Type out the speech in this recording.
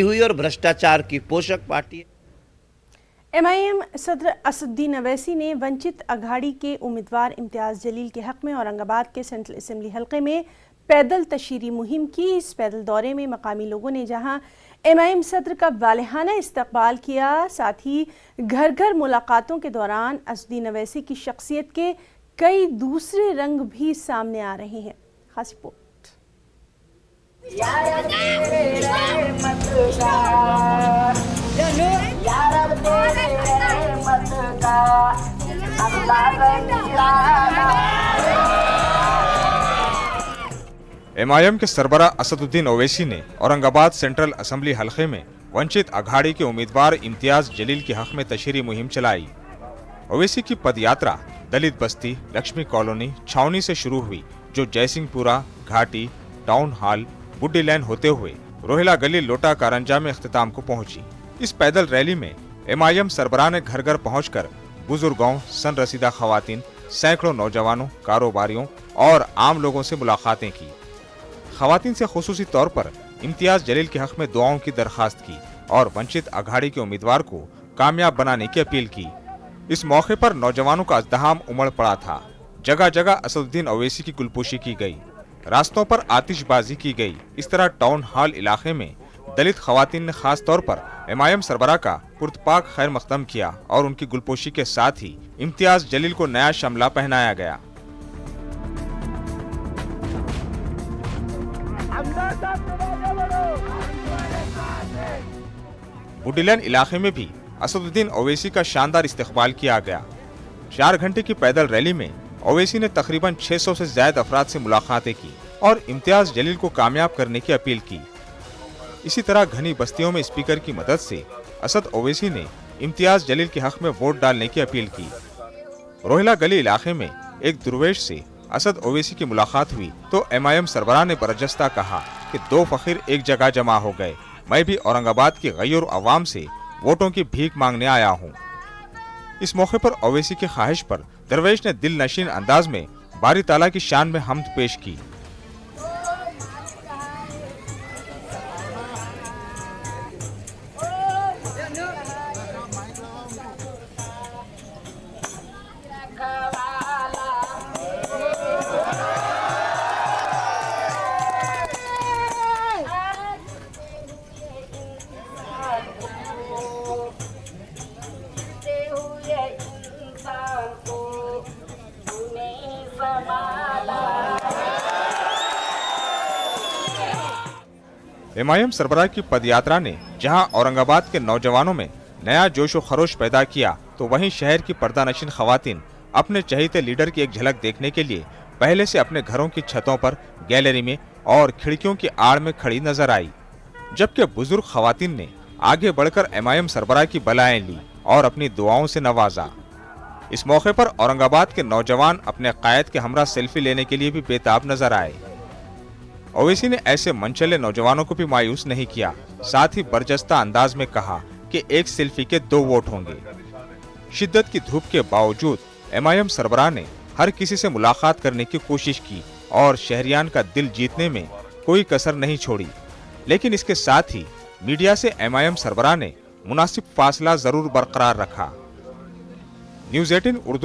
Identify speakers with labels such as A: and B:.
A: हुई और भ्रष्टाचार की पोषक पार्टी है।
B: MIM सदर असदुद्दीन अवैसी ने वंचित अघाड़ी के उम्मीदवार इम्तियाज जलील के हक में औरंगाबाद के सेंट्रल असेंबली हलके में पैदल तशहीरी मुहिम की। इस पैदल दौरे में मकामी लोगों ने जहां MIM सदर का वालिहाना इस्तकबाल किया, साथ ही घर घर मुलाकातों के दौरान असदुद्दीन अवैसी की शख्सियत के कई दूसरे रंग भी सामने आ रहे हैं। खास रिपोर्ट।
C: MIM के सरबरा असदुद्दीन ओवैसी ने औरंगाबाद सेंट्रल असेंबली हलके में वंचित अघाड़ी के उम्मीदवार इम्तियाज जलील के हक में तशहीरी मुहिम चलाई। ओवैसी की पदयात्रा दलित बस्ती, लक्ष्मी कॉलोनी, छावनी से शुरू हुई, जो जयसिंहपुरा, घाटी, टाउन हॉल, बुड्डी लैन होते हुए रोहिला गली, लोटा कारंजा में इख्तिताम को पहुंची। इस पैदल रैली में MIM सरबराह ने घर घर पहुंचकर बुजुर्गों, सन रसीदा खवातीन, सैकड़ों नौजवानों, कारोबारियों और आम लोगों से मुलाकातें की। खवातीन से खुसूसी तौर पर इम्तियाज जलील के हक में दुआओं की दरखास्त की और वंचित अघाड़ी के उम्मीदवार को कामयाब बनाने की अपील की। इस मौके पर नौजवानों का अज़्दहाम उमड़ पड़ा था। जगह जगह असदुद्दीन ओवैसी की गुलपोशी की गई, रास्तों पर आतिशबाजी की गई। इस तरह टाउन हॉल इलाके में दलित खवातीन ने खास तौर पर MIM सरबराह का पुरतपाक खैर मकदम किया और उनकी गुलपोशी के साथ ही इम्तियाज जलील को नया शमला पहनाया गया। बुड्डी लैन इलाके में भी असदुद्दीन ओवैसी का शानदार इस्तकबाल किया गया। 4 घंटे की पैदल रैली में ओवैसी ने तकरीबन 600 से ज्यादा अफराद से मुलाकातें की और इम्तियाज जलील को कामयाब करने की अपील की। इसी तरह घनी बस्तियों में स्पीकर की मदद से असद ओवैसी ने इम्तियाज जलील के हक में वोट डालने की अपील की। रोहिला गली इलाके में एक दुर्वेश से असद ओवैसी की मुलाकात हुई तो MIM सरबराह ने बरजस्ता कहा कि 2 फकीर एक जगह जमा हो गए। मैं भी औरंगाबाद की गैर अवाम से वोटों की भीख मांगने आया हूँ। इस मौके पर ओवैसी की ख्वाहिश पर दरवेश ने दिल नशीन अंदाज में बारी ताला की शान में हम्द पेश की। MIM सरबराह की पदयात्रा ने जहां औरंगाबाद के नौजवानों में नया जोश व खरोश पैदा किया, तो वहीं शहर की पर्दानशीन खवातीन अपने चहेते लीडर की एक झलक देखने के लिए पहले से अपने घरों की छतों पर, गैलरी में और खिड़कियों की आड़ में खड़ी नजर आई। जबकि बुजुर्ग खवातीन ने आगे बढ़कर MIM सरबराह की बलाएं ली और अपनी दुआओं से नवाजा। इस मौके पर औरंगाबाद के नौजवान अपने कायद के हमरा सेल्फी लेने के लिए भी बेताब नजर आए। ओवैसी ने ऐसे मनचले नौजवानों को भी मायूस नहीं किया, साथ ही बरजस्ता अंदाज में कहा कि एक सेल्फी के 2 वोट होंगे। शिद्दत की धूप के बावजूद MIM सरबराह ने हर किसी से मुलाकात करने की कोशिश की और शहरियान का दिल जीतने में कोई कसर नहीं छोड़ी। लेकिन इसके साथ ही मीडिया से MIM सरबराह ने मुनासिब फासला जरूर बरकरार रखा। न्यूज़ 18 उर्दू